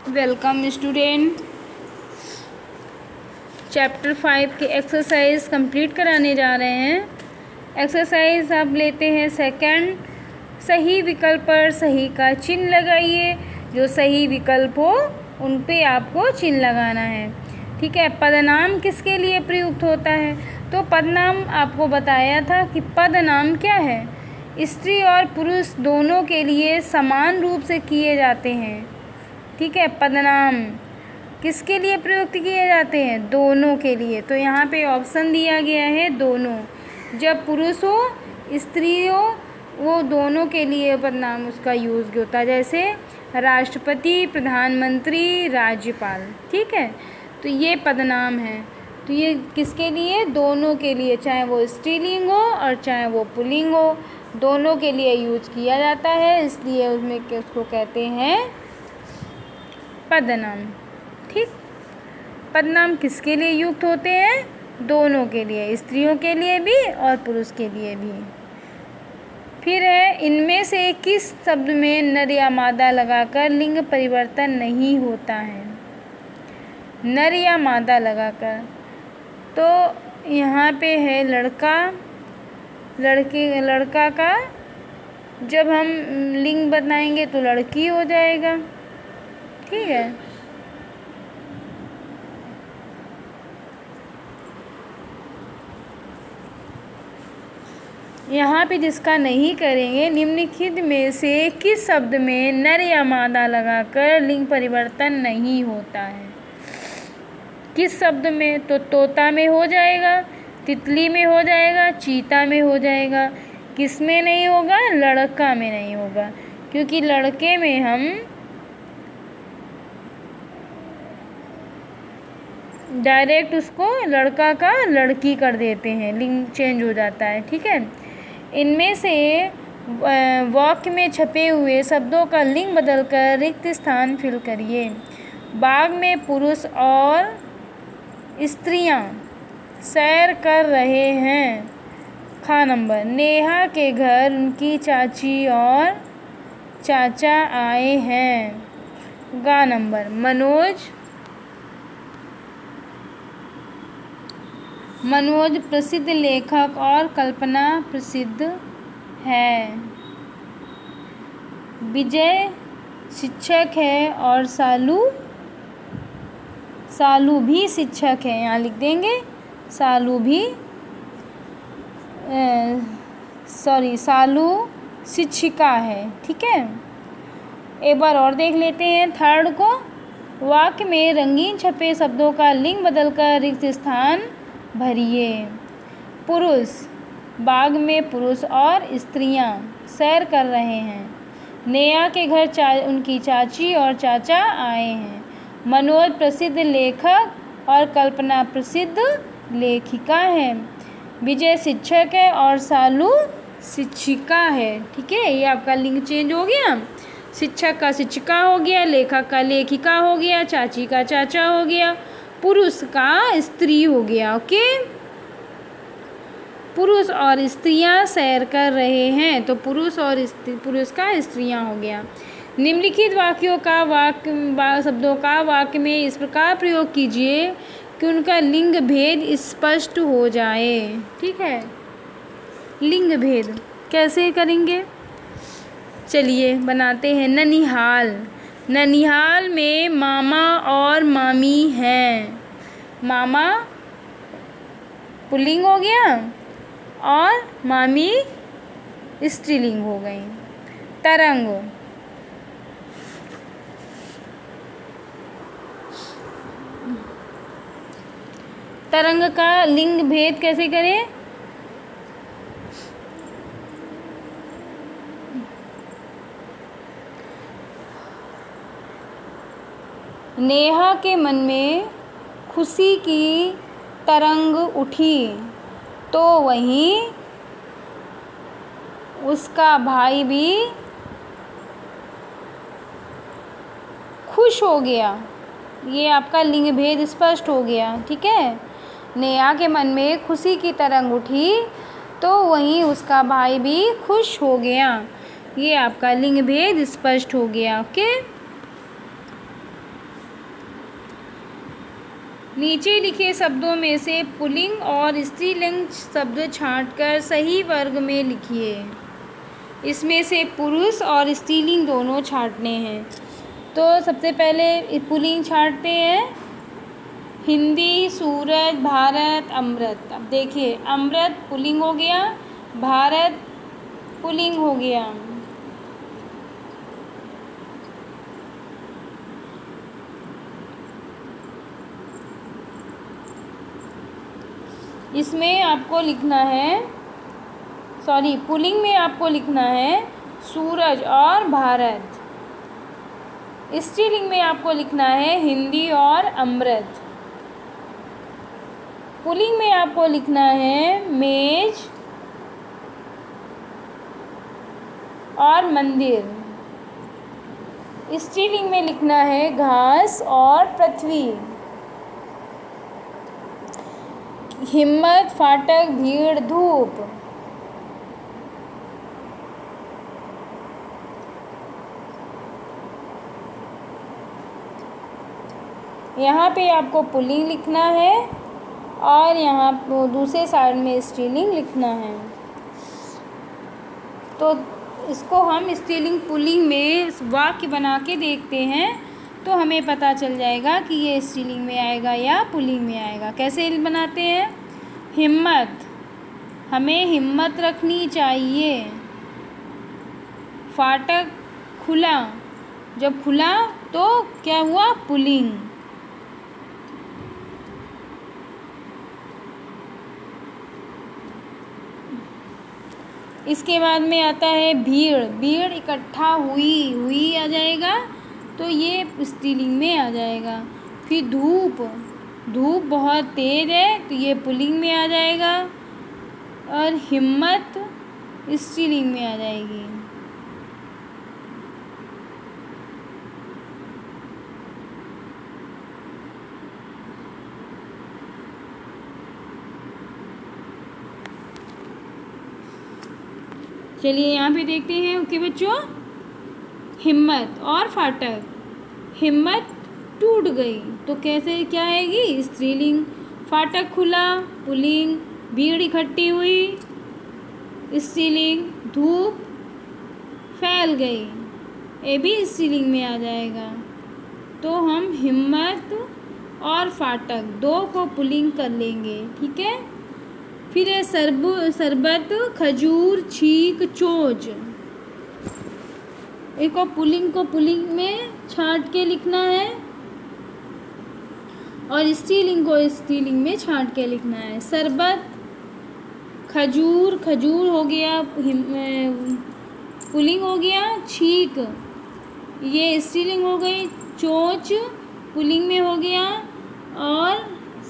Welcome student. Chapter 5 के exercise complete कराने जा रहे हैं। एक्सरसाइज आप लेते हैं सेकंड। सही विकल्प पर सही का चिन्ह लगाइए। जो सही विकल्प हो उन पे आपको चिन्ह लगाना है। ठीक है। पदनाम किसके लिए प्रयुक्त होता है? तो पदनाम आपको बताया था कि पदनाम क्या है, स्त्री और पुरुष दोनों के लिए समान रूप से किए जाते हैं। ठीक है। पदनाम किसके लिए प्रयुक्त किए जाते हैं? दोनों के लिए। तो यहाँ पे ऑप्शन दिया गया है दोनों। जब पुरुष हो स्त्री हो वो दोनों के लिए पदनाम उसका यूज़ होता है, जैसे राष्ट्रपति, प्रधानमंत्री, राज्यपाल। ठीक है। तो ये पदनाम है। तो ये किसके लिए? दोनों के लिए, चाहे वो स्त्रीलिंग हो और चाहे वो पुल्लिंग हो, दोनों के लिए यूज किया जाता है। इसलिए उसमें उसको कहते हैं पदनाम। ठीक। पदनाम किसके लिए युक्त होते हैं? दोनों के लिए, स्त्रियों के लिए भी और पुरुष के लिए भी। फिर है, इनमें से किस शब्द में नर या मादा लगाकर लिंग परिवर्तन नहीं होता है? नर या मादा लगाकर, तो यहाँ पे है लड़का, लड़का का जब हम लिंग बताएंगे तो लड़की हो जाएगा। ठीक है। यहाँ पे जिसका नहीं करेंगे, निम्नलिखित में से किस शब्द में नर या मादा लगाकर लिंग परिवर्तन नहीं होता है? किस शब्द में? तो तोता में हो जाएगा, तितली में हो जाएगा, चीता में हो जाएगा। किस में नहीं होगा? लड़का में नहीं होगा, क्योंकि लड़के में हम डायरेक्ट उसको लड़का का लड़की कर देते हैं, लिंग चेंज हो जाता है। ठीक है। इनमें से वाक्य में छपे हुए शब्दों का लिंग बदलकर रिक्त स्थान फिल करिए। बाग में पुरुष और स्त्रियां सैर कर रहे हैं। खा नंबर, नेहा के घर उनकी चाची और चाचा आए हैं। गा नंबर, मनोज प्रसिद्ध लेखक और कल्पना प्रसिद्ध है। विजय शिक्षक है और सालू भी शिक्षक है। यहाँ लिख देंगे सालू शिक्षिका है। ठीक है। एक बार और देख लेते हैं थर्ड को। वाक्य में रंगीन छपे शब्दों का लिंग बदलकर रिक्त स्थान भरिए। पुरुष, बाग में पुरुष और स्त्रियां सैर कर रहे हैं। नेहा के घर उनकी चाची और चाचा आए हैं। मनोज प्रसिद्ध लेखक और कल्पना प्रसिद्ध लेखिका है। विजय शिक्षक है और सालू शिक्षिका है। ठीक है। ये आपका लिंग चेंज हो गया। शिक्षक का शिक्षिका हो गया, लेखक का लेखिका हो गया, चाची का चाचा हो गया, पुरुष का स्त्री हो गया। ओके। पुरुष और स्त्रियां सैर कर रहे हैं, तो पुरुष का स्त्रियां हो गया। निम्नलिखित वाक्यों का शब्दों का वाक्य में इस प्रकार प्रयोग कीजिए कि उनका लिंग भेद स्पष्ट हो जाए। ठीक है। लिंग भेद कैसे करेंगे? चलिए बनाते हैं। ननिहाल में मामा और मामी हैं। मामा पुल्लिंग हो गया और मामी स्त्रीलिंग हो गई। तरंग का लिंग भेद कैसे करें? नेहा के मन में खुशी की तरंग उठी, तो वहीं उसका भाई भी खुश हो गया। ये आपका लिंग भेद स्पष्ट हो गया। ठीक है। नेहा के मन में खुशी की तरंग उठी तो वहीं उसका भाई भी खुश हो गया। ये आपका लिंग भेद स्पष्ट हो गया। ओके। नीचे लिखे शब्दों में से पुल्लिंग और स्त्रीलिंग शब्द छांटकर सही वर्ग में लिखिए। इसमें से पुरुष और स्त्रीलिंग दोनों छांटने हैं। तो सबसे पहले पुल्लिंग छांटते हैं। हिंदी, सूरज, भारत, अमृत। अब देखिए, अमृत पुल्लिंग हो गया, भारत पुल्लिंग हो गया। इसमें आपको लिखना है, पुल्लिंग में आपको लिखना है सूरज और भारत। स्त्रीलिंग में आपको लिखना है हिंदी और अमृत। पुल्लिंग में आपको लिखना है मेज और मंदिर। स्त्रीलिंग में लिखना है घास और पृथ्वी। हिम्मत, फाटक, भीड़, धूप। यहाँ पे आपको पुल्लिंग लिखना है और यहाँ दूसरे साइड में स्त्रीलिंग लिखना है। तो इसको हम स्त्रीलिंग पुल्लिंग में वाक्य बना के देखते हैं, तो हमें पता चल जाएगा कि ये स्त्रीलिंग में आएगा या पुल्लिंग में आएगा। कैसे बनाते हैं? हिम्मत, हमें हिम्मत रखनी चाहिए। फाटक खुला, जब खुला तो क्या हुआ? पुल्लिंग। इसके बाद में आता है भीड़। भीड़ इकट्ठा हुई आ जाएगा, तो ये स्त्रीलिंग में आ जाएगा। फिर धूप, धूप बहुत तेज़ है, तो ये पुल्लिंग में आ जाएगा। और हिम्मत स्त्रीलिंग में आ जाएगी। चलिए यहाँ पे देखते हैं कि बच्चों, हिम्मत और फाटक। हिम्मत टूट गई तो कैसे क्या आएगी? स्त्रीलिंग। फाटक खुला, पुल्लिंग। भीड़ इकट्ठी हुई, स्त्रीलिंग। धूप फैल गई, ये भी स्त्रीलिंग में आ जाएगा। तो हम हिम्मत और फाटक दो को पुल्लिंग कर लेंगे, ठीक है। फिर है शरबत, खजूर, छींक, चोच। एक को पुल्लिंग में छांट के लिखना है और स्त्रीलिंग को स्त्रीलिंग में छांट के लिखना है। शरबत, खजूर, खजूर हो गया, पुल्लिंग हो गया। छींक, ये स्त्रीलिंग हो गई। चोच पुल्लिंग में हो गया। और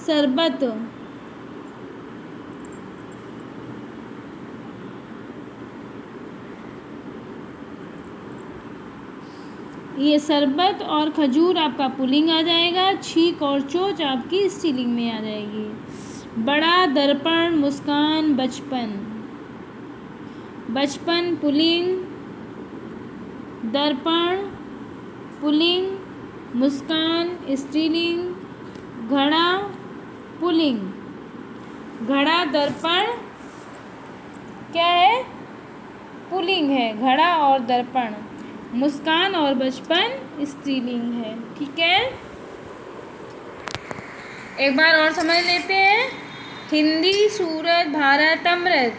शरबत, ये शरबत और खजूर आपका पुल्लिंग आ जाएगा। छींक और चोच आपकी स्त्रीलिंग में आ जाएगी। बड़ा, दर्पण, मुस्कान, बचपन। बचपन पुल्लिंग, दर्पण पुल्लिंग, मुस्कान स्त्रीलिंग, घड़ा पुल्लिंग। घड़ा, दर्पण क्या है? पुल्लिंग है। घड़ा और दर्पण। मुस्कान और बचपन स्त्रीलिंग है, ठीक है। एक बार और समझ लेते हैं। हिंदी, सूरज, भारत, अमृत।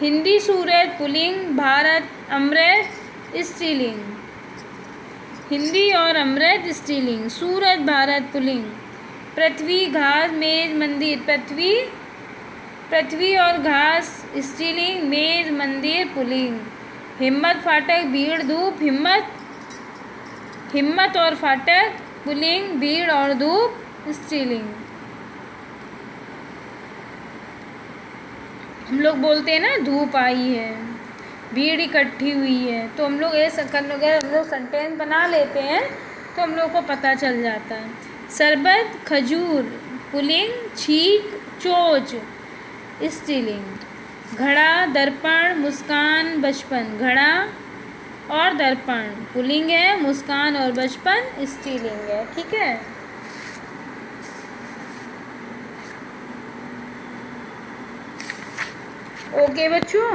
हिंदी, सूरज पुल्लिंग, भारत, अमृत स्त्रीलिंग। हिंदी और अमृत स्त्रीलिंग। सूरज, भारत पुल्लिंग। पृथ्वी, घास, मेज, मंदिर। पृथ्वी और घास स्त्रीलिंग, मेज, मंदिर पुल्लिंग। हिम्मत, फाटक, भीड़, धूप। हिम्मत और फाटक पुल्लिंग, भीड़ और धूप स्त्रीलिंग। हम लोग बोलते हैं ना, धूप आई है, भीड़ इकट्ठी हुई है, तो हम लोग अगर हम लोग सेंटेंस बना लेते हैं तो हम लोग को पता चल जाता है। शरबत, खजूर पुल्लिंग, छींक, चोच स्त्रीलिंग। घड़ा, दर्पण, मुस्कान, बचपन। घड़ा और दर्पण पुल्लिंग है, मुस्कान और बचपन स्त्रीलिंग है, ठीक है। ओके बच्चों।